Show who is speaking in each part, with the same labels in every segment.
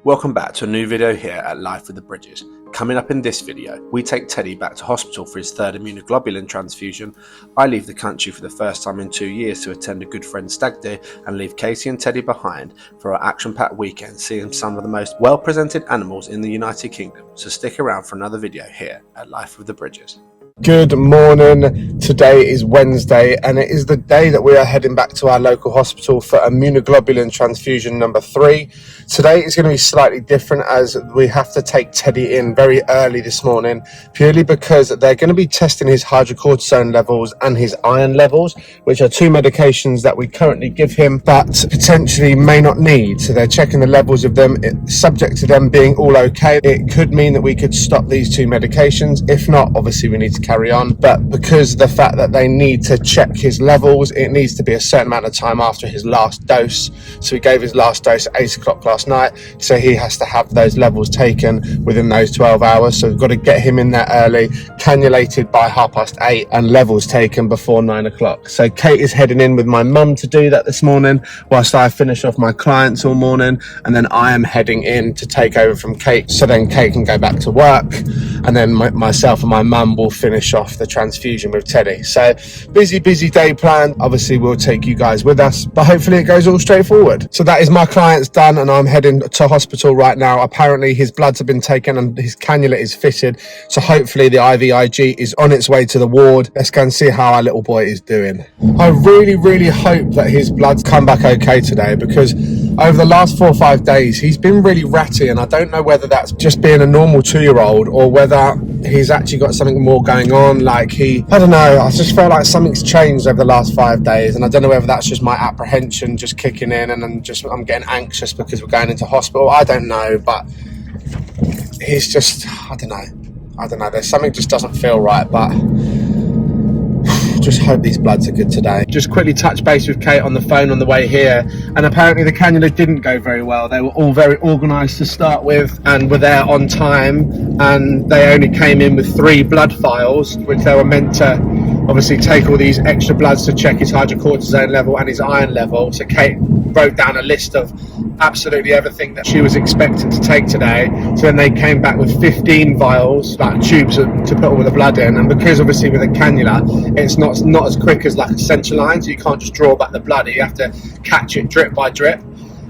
Speaker 1: Welcome back to a new video here at Life with the Bridges. Coming up in this video, we take Teddy back to hospital for his third immunoglobulin transfusion. I leave the country for the first time in 2 years to attend a good friend's Stag do and leave Katie and Teddy behind for our action-packed weekend seeing some of the most well-presented animals in the United Kingdom. So stick around for another video here at Life with the Bridges.
Speaker 2: Good morning. Today is Wednesday and it is the day that we are heading back to our local hospital for immunoglobulin transfusion number 3. Today is going to be slightly different as we have to take Teddy in very early this morning purely because they're going to be testing his hydrocortisone levels and his iron levels, which are two medications that we currently give him but potentially may not need. So they're checking the levels of them. Subject to them being all okay, it could mean that we could stop these two medications. If not, obviously we need to carry on, but because of the fact that they need to check his levels, it needs to be a certain amount of time after his last dose. So we gave his last dose at 8 o'clock last night, so he has to have those levels taken within those 12 hours. So we've got to get him in there early, cannulated by 8:30 and levels taken before 9 o'clock. So Kate is heading in with my mum to do that this morning whilst I finish off my clients all morning, and then I am heading in to take over from Kate, so then Kate can go back to work, and then myself and my mum will finish off the transfusion with Teddy. So busy day planned. Obviously we'll take you guys with us, but hopefully it goes all straightforward. So that is my client's done and I'm heading to hospital right now. Apparently his bloods have been taken and his cannula is fitted, so hopefully the IVIG is on its way to the ward. Let's go and see how our little boy is doing. I really hope that his bloods come back okay today, because over the last 4 or 5 days he's been really ratty, and I don't know whether that's just being a normal 2-year-old or whether he's actually got something more going on. Like I don't know, I just felt like something's changed over the last 5 days, and I don't know whether that's just my apprehension just kicking in and I'm getting anxious because we're going into hospital. I don't know, but he's just, I don't know, there's something just doesn't feel right, but just hope these bloods are good today. Just quickly touch base with Kate on the phone on the way here, and apparently the cannula didn't go very well. They were all very organised to start with and were there on time, and they only came in with 3 blood files, which they were meant to obviously take all these extra bloods to check his hydrocortisone level and his iron level. So Kate wrote down a list of absolutely everything that she was expecting to take today. So then they came back with 15 vials, like tubes to put all the blood in, and because obviously with a cannula it's not as quick as like a central line, so you can't just draw back the blood, you have to catch it drip by drip.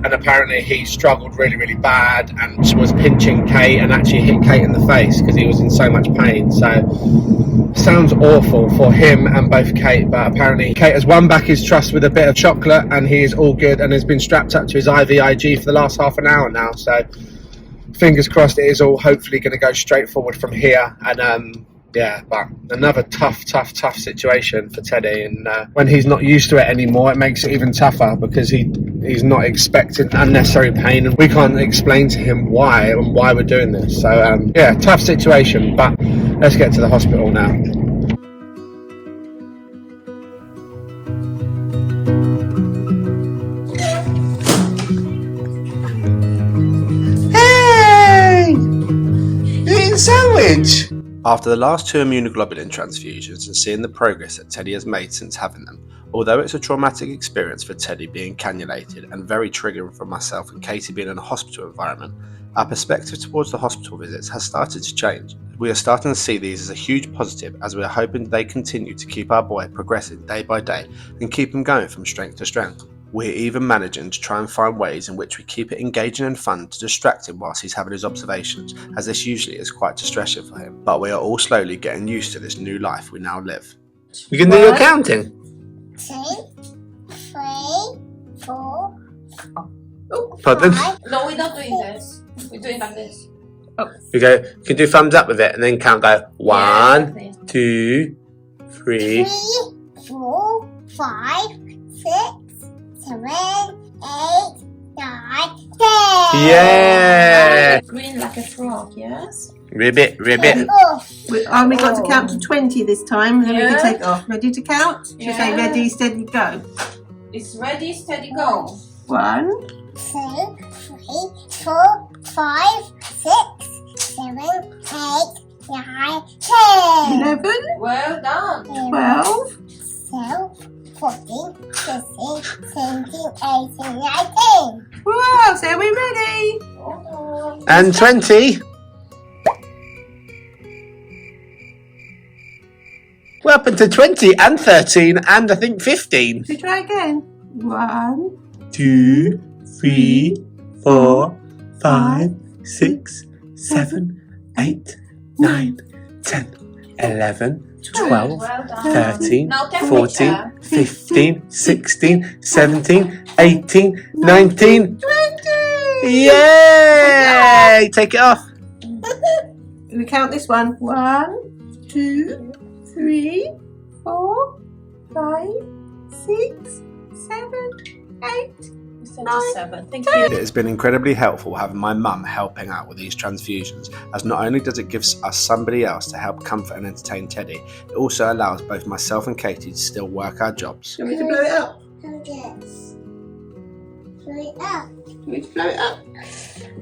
Speaker 2: And apparently he struggled really bad and was pinching Kate and actually hit Kate in the face because he was in so much pain. So sounds awful for him and both Kate, but apparently Kate has won back his trust with a bit of chocolate and he is all good and has been strapped up to his IVIG for the last half an hour now. So fingers crossed it is all hopefully going to go straight forward from here. And yeah, but another tough situation for Teddy, and when he's not used to it anymore, it makes it even tougher because he's not expecting unnecessary pain, and we can't explain to him why we're doing this. So yeah, tough situation, but let's get to the hospital now. Hey, you eating sandwich?
Speaker 1: After the last 2 immunoglobulin transfusions and seeing the progress that Teddy has made since having them, although it's a traumatic experience for Teddy being cannulated and very triggering for myself and Katie being in a hospital environment, our perspective towards the hospital visits has started to change. We are starting to see these as a huge positive, as we are hoping they continue to keep our boy progressing day by day and keep him going from strength to strength. We're even managing to try and find ways in which we keep it engaging and fun to distract him whilst he's having his observations, as this usually is quite distressing for him. But we are all slowly getting used to this new life we now live.
Speaker 2: You can do your counting.
Speaker 3: 2, 3, 4.
Speaker 2: Oh, pardon?
Speaker 4: No, we're not doing this. We're doing like this. Oh.
Speaker 2: You can do thumbs up with it and then count. Go 1, 2, 3,
Speaker 3: 4, 5, 6, 7, 8, 9, 10.
Speaker 2: Yeah!
Speaker 4: Green like a frog, yes?
Speaker 2: Ribbit.
Speaker 5: We only got to count to 20 this time, and then we can take off. Ready to count? Should say ready, steady, go.
Speaker 4: It's ready, steady, go.
Speaker 5: 1,
Speaker 3: 2, 3, 4, 5, 6, 7, 8, 9, 10.
Speaker 5: 11,
Speaker 4: Well done.
Speaker 5: 12,
Speaker 3: 12, 14, 15, 17, 18, 19.
Speaker 5: Wow, so are we ready?
Speaker 4: Hold on.
Speaker 1: And 20. We're up into 20 and 13 and I think 15.
Speaker 5: Should we try again? 1,
Speaker 1: 2, 3, 4, 5, 6, 7, 8, 9, 10, 11, 12,
Speaker 4: Well done.
Speaker 1: 13,
Speaker 4: Now
Speaker 1: 14,
Speaker 4: temperature.
Speaker 1: 15, 16, 17, 18, 19.
Speaker 5: 20!
Speaker 1: Yay! Take it off.
Speaker 5: We count this one. 1, 2, 3, 4, 5, 6, 7, 8.
Speaker 4: We said just 7. Thank you.
Speaker 1: It has been incredibly helpful having my mum helping out with these transfusions, as not only does it give us somebody else to help comfort and entertain Teddy, it also allows both myself and Katie to still work our jobs.
Speaker 5: Do you want me to blow it up?
Speaker 3: Yes. Blow it up.
Speaker 5: Do you want me to blow it up?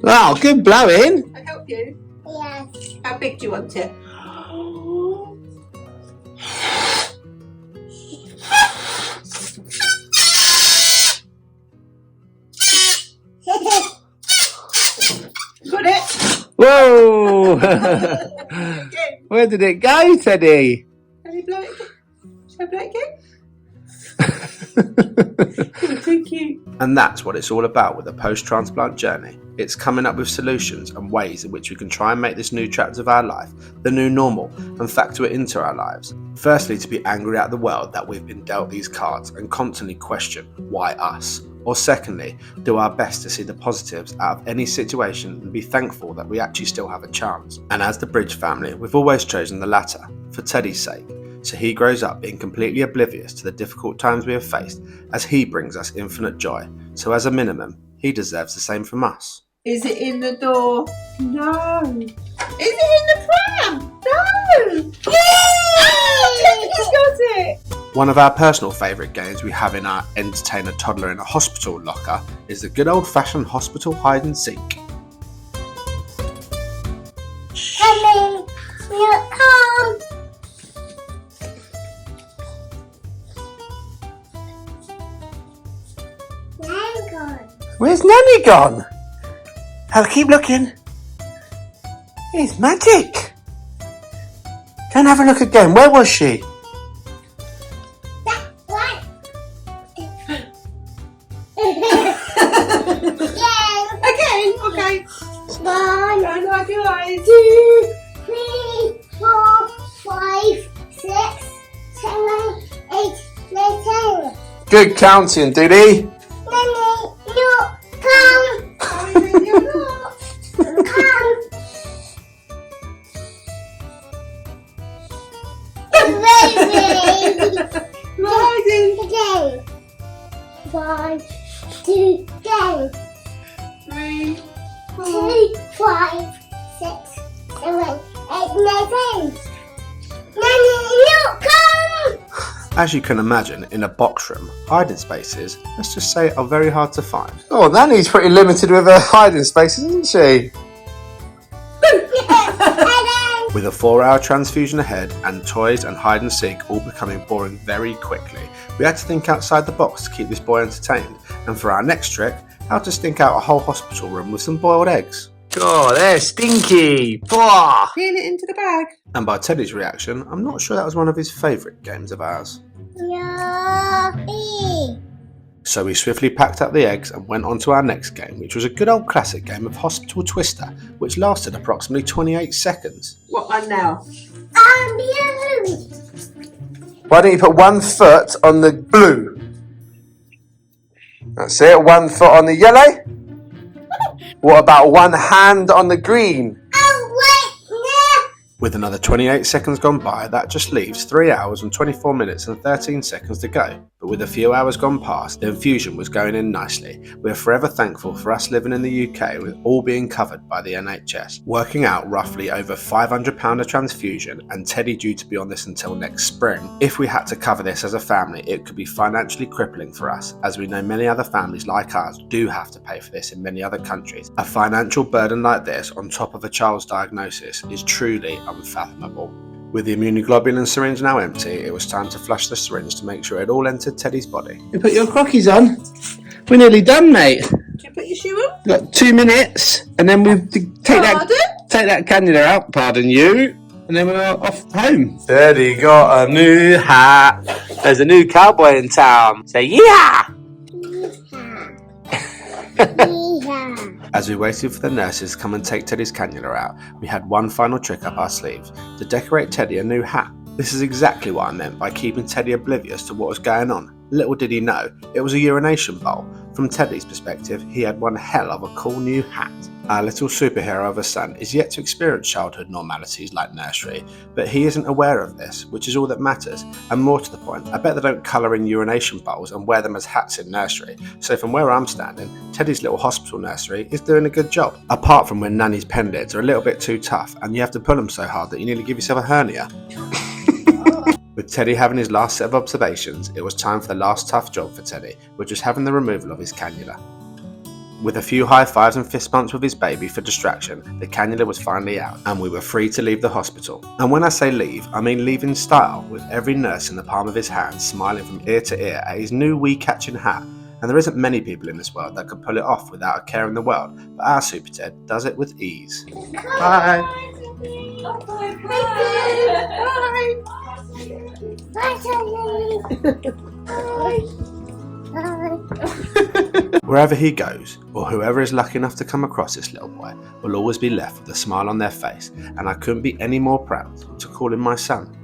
Speaker 1: Oh, good blowing!
Speaker 5: I help you.
Speaker 3: Yes.
Speaker 5: How big do you want it? Got it.
Speaker 1: Whoa!
Speaker 5: Again.
Speaker 1: Where did it go, Teddy?
Speaker 5: Can you blow it again? Shall I blow it again? You're too cute.
Speaker 1: And that's what it's all about with the post-transplant journey. It's coming up with solutions and ways in which we can try and make this new chapter of our life the new normal and factor it into our lives. Firstly, to be angry at the world that we've been dealt these cards and constantly question, why us? Or secondly, do our best to see the positives out of any situation and be thankful that we actually still have a chance. And as the Bridge family, we've always chosen the latter, for Teddy's sake, so he grows up being completely oblivious to the difficult times we have faced, as he brings us infinite joy. So as a minimum, he deserves the same from us.
Speaker 5: Is it in the door? No. Is it in the pram? No. Yay! He's got it.
Speaker 1: One of our personal favourite games we have in our Entertain a Toddler in a Hospital locker is the good old-fashioned hospital hide and seek.
Speaker 3: Coming. Look, come. Now gone.
Speaker 1: Where's Nanny gone? I'll keep looking. It's magic. Go and have a look again. Where was she?
Speaker 3: That one.
Speaker 5: Again. Okay.
Speaker 3: One,
Speaker 5: Don't like your eyes.
Speaker 3: 2, 3, 4, 5, 6, 7, 8, 9, 10.
Speaker 1: Good counting, Diddy.
Speaker 3: Nanny, look, come.
Speaker 5: You're not.
Speaker 3: Come. Baby.
Speaker 5: Rising.
Speaker 3: Again. 1, 2, go.
Speaker 5: 3, 4.
Speaker 3: 2, 5, 6, 7, 8, 9, 10. Nanny, look, come.
Speaker 1: As you can imagine, in a box room, hiding spaces, let's just say, are very hard to find. Oh, Nanny's pretty limited with her hiding spaces, isn't she? With a 4-hour transfusion ahead and toys and hide and seek all becoming boring very quickly, we had to think outside the box to keep this boy entertained, and for our next trick, how to stink out a whole hospital room with some boiled eggs. Oh, they're stinky! Blah!
Speaker 5: Peel it into the bag.
Speaker 1: And by Teddy's reaction, I'm not sure that was one of his favourite games of ours.
Speaker 3: Yuppie.
Speaker 1: So we swiftly packed up the eggs and went on to our next game, which was a good old classic game of Hospital Twister, which lasted approximately 28 seconds.
Speaker 5: What one now?
Speaker 3: You.
Speaker 1: Why don't you put one foot on the blue? That's it, one foot on the yellow. What about one hand on the green?
Speaker 3: Oh, wait, no.
Speaker 1: With another 28 seconds gone by, that just leaves 3 hours and 24 minutes and 13 seconds to go. But with a few hours gone past, the infusion was going in nicely. We're forever thankful for us living in the UK with all being covered by the NHS, working out roughly over £500 a transfusion, and Teddy due to be on this until next spring. If we had to cover this as a family, it could be financially crippling for us, as we know many other families like ours do have to pay for this in many other countries. A financial burden like this on top of a child's diagnosis is truly unfathomable. With the immunoglobulin syringe now empty, it was time to flush the syringe to make sure it all entered Teddy's body. You put your crockies on. We're nearly done, mate.
Speaker 5: Did you put your shoe on?
Speaker 2: Got 2 minutes, and then we take that cannula out. Pardon you. And then we're off home. Teddy got a new hat. There's a new cowboy in town. Say yeah!
Speaker 1: As we waited for the nurses to come and take Teddy's cannula out, we had one final trick up our sleeves, to decorate Teddy a new hat. This is exactly what I meant by keeping Teddy oblivious to what was going on. Little did he know, it was a urination bowl. From Teddy's perspective, he had one hell of a cool new hat. Our little superhero of a son is yet to experience childhood normalities like nursery, but he isn't aware of this, which is all that matters. And more to the point, I bet they don't colour in urination bowls and wear them as hats in nursery. So from where I'm standing, Teddy's little hospital nursery is doing a good job. Apart from when Nanny's pen lids are a little bit too tough and you have to pull them so hard that you nearly give yourself a hernia. With Teddy having his last set of observations, it was time for the last tough job for Teddy, which was having the removal of his cannula. With a few high fives and fist bumps with his baby for distraction, the cannula was finally out and we were free to leave the hospital. And when I say leave, I mean leave in style, with every nurse in the palm of his hand smiling from ear to ear at his new wee-catching hat. And there isn't many people in this world that could pull it off without a care in the world, but our Super Ted does it with ease. Bye! Wherever he goes, or whoever is lucky enough to come across this little boy, will always be left with a smile on their face, and I couldn't be any more proud to call him my son.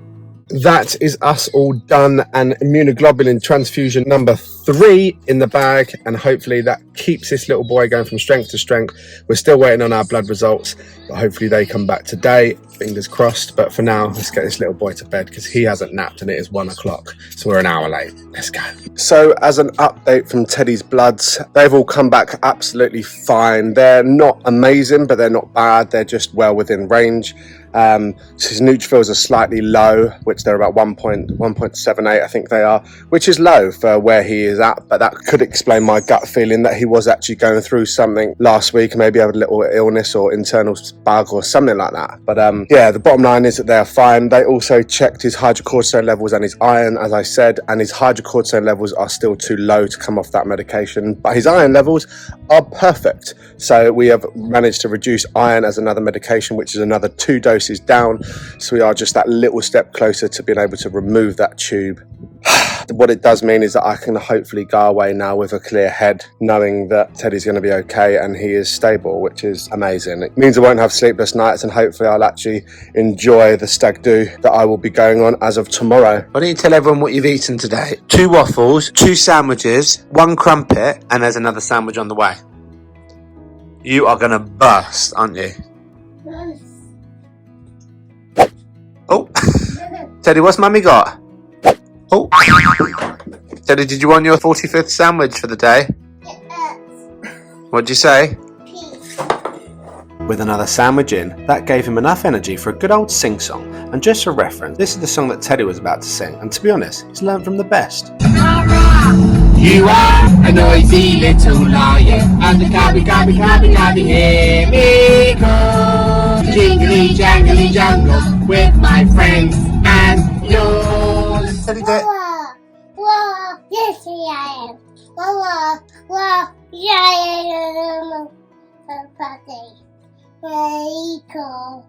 Speaker 2: That is us all done, and immunoglobulin transfusion number 3 in the bag, and hopefully that keeps this little boy going from strength to strength. We're still waiting on our blood results, but hopefully they come back today, fingers crossed. But for now, let's get this little boy to bed because he hasn't napped and it is 1 o'clock, so we're an hour late. Let's go. So as an update from Teddy's bloods, they've all come back absolutely fine. They're not amazing, but they're not bad. They're just well within range. So his neutrophils are slightly low, which they're about 1.78, I think they are, which is low for where he is at, but that could explain my gut feeling that he was actually going through something last week, maybe had a little illness or internal bug or something like that. But yeah, the bottom line is that they are fine. They also checked his hydrocortisone levels and his iron, as I said, and his hydrocortisone levels are still too low to come off that medication, but his iron levels are perfect. So we have managed to reduce iron as another medication, which is another 2 doses down, so we are just that little step closer to being able to remove that tube. What it does mean is that I can hopefully go away now with a clear head, knowing that Teddy's going to be okay and he is stable, which is amazing. It means I won't have sleepless nights, and hopefully I'll actually enjoy the stag do that I will be going on as of tomorrow. Why don't you tell everyone what you've eaten today? 2 waffles, 2 sandwiches, 1 crumpet, and there's another sandwich on the way. You are going to burst, aren't you? Oh, Teddy, what's Mummy got? Oh, Teddy, did you want your 45th sandwich for the day? What'd you say? With another sandwich in, that gave him enough energy for a good old sing-song. And just for reference, this is the song that Teddy was about to sing, and to be honest, he's learned from the best.
Speaker 6: You are a noisy little lion, and the cabby, hear me go. Jingly jangly jungle with my friends and yours.
Speaker 2: Teddy, do it.
Speaker 3: Whoa, yes I am. Whoa, yeah I am. So funny. Very cool.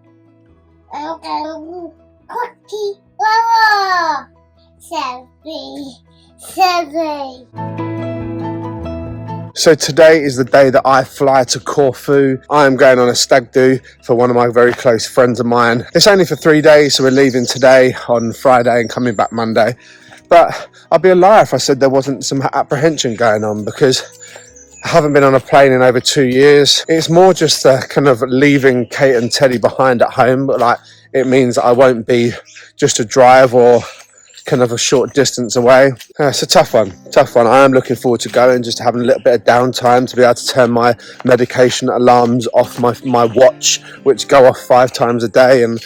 Speaker 3: I'm going cookie. Whoa, 7.
Speaker 2: So today is the day that I fly to Corfu. I am going on a stag do for one of my very close friends of mine. It's only for 3 days, so we're leaving today on Friday and coming back Monday. But I'd be a liar if I said there wasn't some apprehension going on, because I haven't been on a plane in over 2 years. It's more just the kind of leaving Kate and Teddy behind at home, but like it means that I won't be just a drive or kind of a short distance away. It's a tough one. I am looking forward to going, just having a little bit of downtime to be able to turn my medication alarms off my watch, which go off 5 times a day, and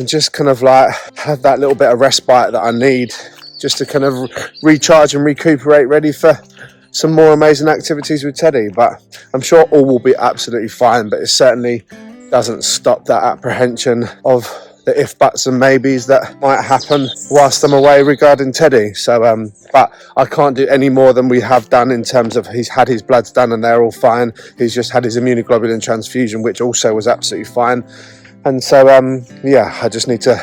Speaker 2: just kind of like have that little bit of respite that I need just to kind of recharge and recuperate, ready for some more amazing activities with Teddy. But I'm sure all will be absolutely fine, but it certainly doesn't stop that apprehension of the if, buts and maybes that might happen whilst I'm away regarding Teddy. So, but I can't do any more than we have done in terms of he's had his bloods done and they're all fine. He's just had his immunoglobulin transfusion, which also was absolutely fine. And so, yeah, I just need to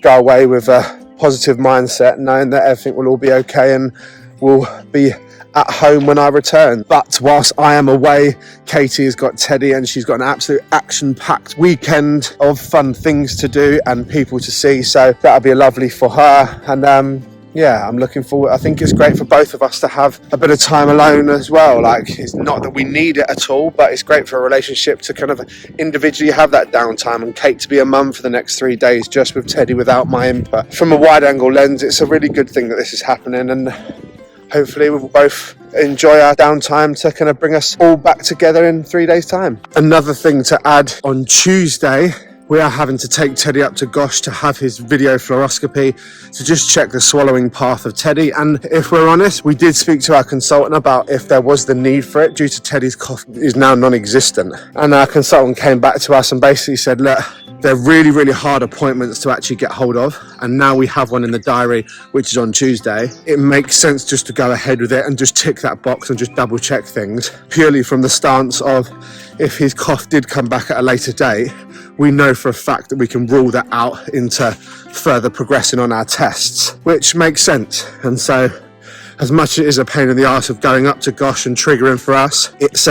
Speaker 2: go away with a positive mindset, knowing that everything will all be okay and we'll be at home when I return. But whilst I am away, Katie has got Teddy and she's got an absolute action-packed weekend of fun things to do and people to see, so that'll be lovely for her. And yeah, I'm looking forward. I think it's great for both of us to have a bit of time alone as well. Like, it's not that we need it at all, but it's great for a relationship to kind of individually have that downtime, and Kate to be a mum for the next 3 days just with Teddy without my input. From a wide angle lens, it's a really good thing that this is happening, and hopefully we will both enjoy our downtime to kind of bring us all back together in 3 days' time. Another thing to add, on Tuesday, we are having to take Teddy up to Gosh to have his video fluoroscopy to just check the swallowing path of Teddy. And if we're honest, we did speak to our consultant about if there was the need for it due to Teddy's cough is now non-existent. And our consultant came back to us and basically said, look, they're really, really hard appointments to actually get hold of. And now we have one in the diary, which is on Tuesday. It makes sense just to go ahead with it and just tick that box and just double check things, purely from the stance of if his cough did come back at a later date, we know for a fact that we can rule that out into further progressing on our tests, which makes sense. And so, as much as it is a pain in the arse of going up to Gosh and triggering for us, it's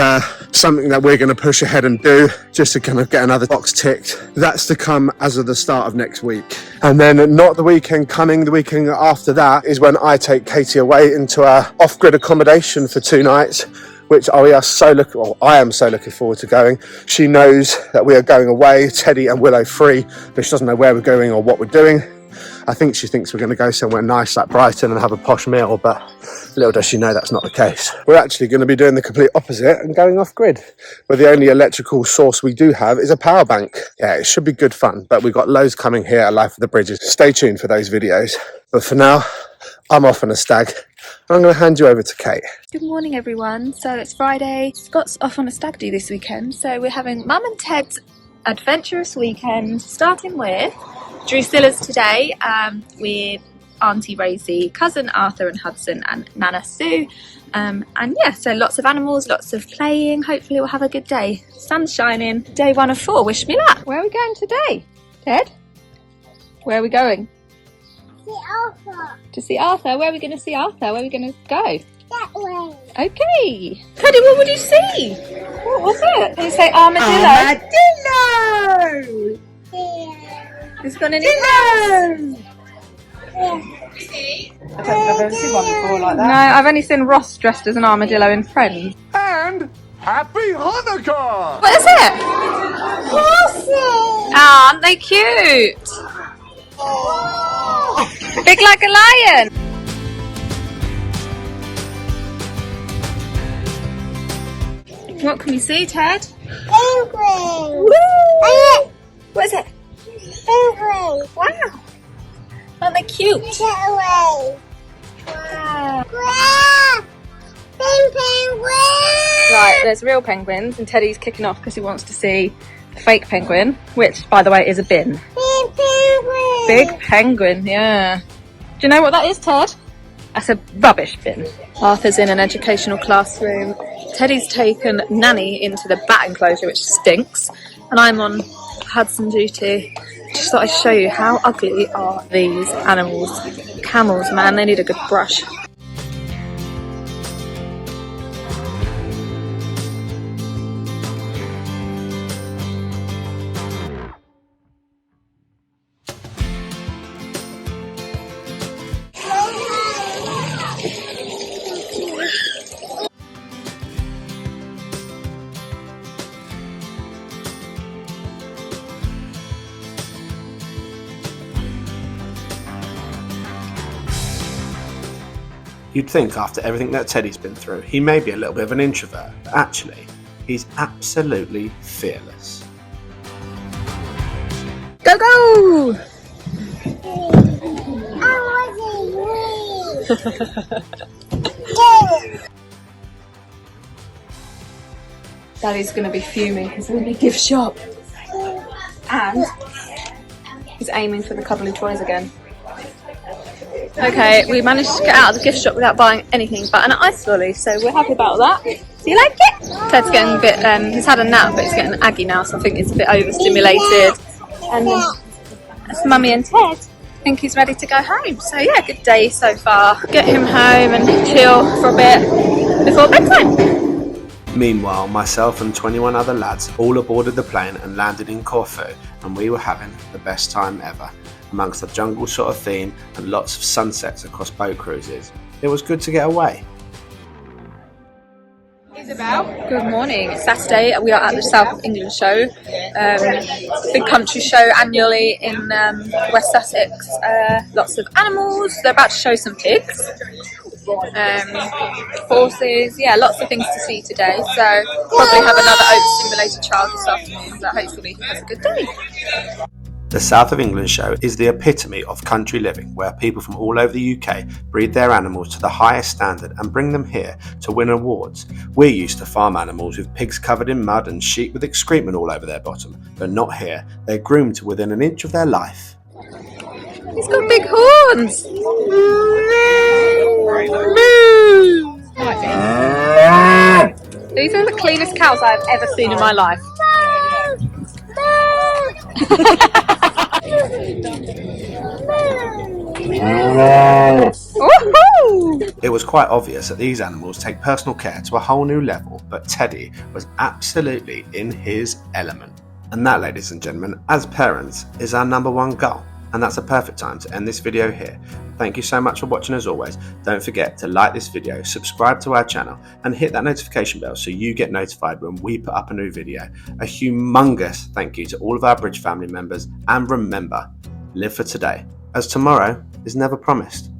Speaker 2: something that we're going to push ahead and do just to kind of get another box ticked. That's to come as of the start of next week. And then not the weekend coming, the weekend after that is when I take Katie away into our off-grid accommodation for 2 nights, which I am so looking forward to going. She knows that we are going away, Teddy and Willow free, but she doesn't know where we're going or what we're doing. I think she thinks we're going to go somewhere nice like Brighton and have a posh meal, but little does she know that's not the case. We're actually going to be doing the complete opposite and going off grid, where the only electrical source we do have is a power bank. Yeah, it should be good fun, but we've got loads coming here at Life of the Bridges. Stay tuned for those videos. But for now, I'm off on a stag. I'm going to hand you over to Kate.
Speaker 7: Good morning, everyone. So it's Friday. Scott's off on a stag do this weekend, so we're having Mum and Ted's adventurous weekend, starting with Drusilla's today with Auntie Rosie, cousin Arthur and Hudson, and Nana Sue. And yeah, so lots of animals, lots of playing. Hopefully we'll have a good day. Sun's shining. Day 1 of 4. Wish me luck. Where are we going today, Ted? Where are we going?
Speaker 3: See Arthur.
Speaker 7: To see Arthur. Where are we going to see Arthur? Where are we going to go?
Speaker 3: That way.
Speaker 7: Okay. Teddy, what would you see? What was it? Did you say armadillo?
Speaker 5: Armadillo!
Speaker 3: Yeah.
Speaker 7: It's got any
Speaker 5: Armadillo!
Speaker 3: Yeah.
Speaker 5: I don't think I've ever seen one before like
Speaker 7: No,
Speaker 5: that.
Speaker 7: I've only seen Ross dressed as an armadillo in Friends.
Speaker 6: And Happy Hanukkah!
Speaker 7: What is it?
Speaker 3: Horses.
Speaker 7: Ah, aren't they cute? Big like a lion. What can we see, Ted?
Speaker 3: Penguin.
Speaker 7: Woo! What is it?
Speaker 3: Penguin.
Speaker 7: Wow. Aren't they cute?
Speaker 3: Get away.
Speaker 7: Wow.
Speaker 3: Wow. Penguin.
Speaker 7: Right, there's real penguins, and Teddy's kicking off because he wants to see the fake penguin, which, by the way, is a bin.
Speaker 3: Penguin.
Speaker 7: Big penguin, yeah. Do you know what that is, Ted? That's a rubbish bin. Arthur's in an educational classroom. Teddy's taken Nanny into the bat enclosure, which stinks, and I'm on Hudson duty. Just thought I'd show you how ugly are these animals. Camels, man, they need a good brush.
Speaker 1: You'd think after everything that Teddy's been through, he may be a little bit of an introvert, but actually, he's absolutely fearless.
Speaker 7: Go, go!
Speaker 3: I wasn't.
Speaker 7: Daddy's going to be fuming because we're in a gift shop. And He's aiming for the cuddly toys again. Okay, we managed to get out of the gift shop without buying anything but an ice lolly, so we're happy about that. Do you like it? Ted's getting a bit, he's had a nap, but he's getting aggy now, so I think he's a bit overstimulated. And that's Mummy and Ted. I think he's ready to go home. So yeah, good day so far. Get him home and chill for a bit before bedtime.
Speaker 1: Meanwhile, myself and 21 other lads all aboarded the plane and landed in Corfu, and we were having the best time ever, amongst the jungle sort of theme and lots of sunsets across boat cruises. It was good to get away.
Speaker 7: Isabel. Good morning. It's Saturday. We are at the South of England show, big country show annually in West Sussex. Lots of animals. They're about to show some pigs, horses. Yeah, lots of things to see today. So probably have another overstimulated child this afternoon, but hopefully he has a good day.
Speaker 1: The South of England show is the epitome of country living, where people from all over the UK breed their animals to the highest standard and bring them here to win awards. We're used to farm animals with pigs covered in mud and sheep with excrement all over their bottom, but not here. They're groomed to within an inch of their life.
Speaker 7: He's got big horns! These are the cleanest cows I've ever seen in my life.
Speaker 1: It was quite obvious that these animals take personal care to a whole new level, but Teddy was absolutely in his element. And that, ladies and gentlemen, as parents, is our number one goal. And that's a perfect time to end this video here. Thank you so much for watching as always. Don't forget to like this video, subscribe to our channel and hit that notification bell so you get notified when we put up a new video. A humongous thank you to all of our Bridge family members, and remember, live for today, as tomorrow is never promised.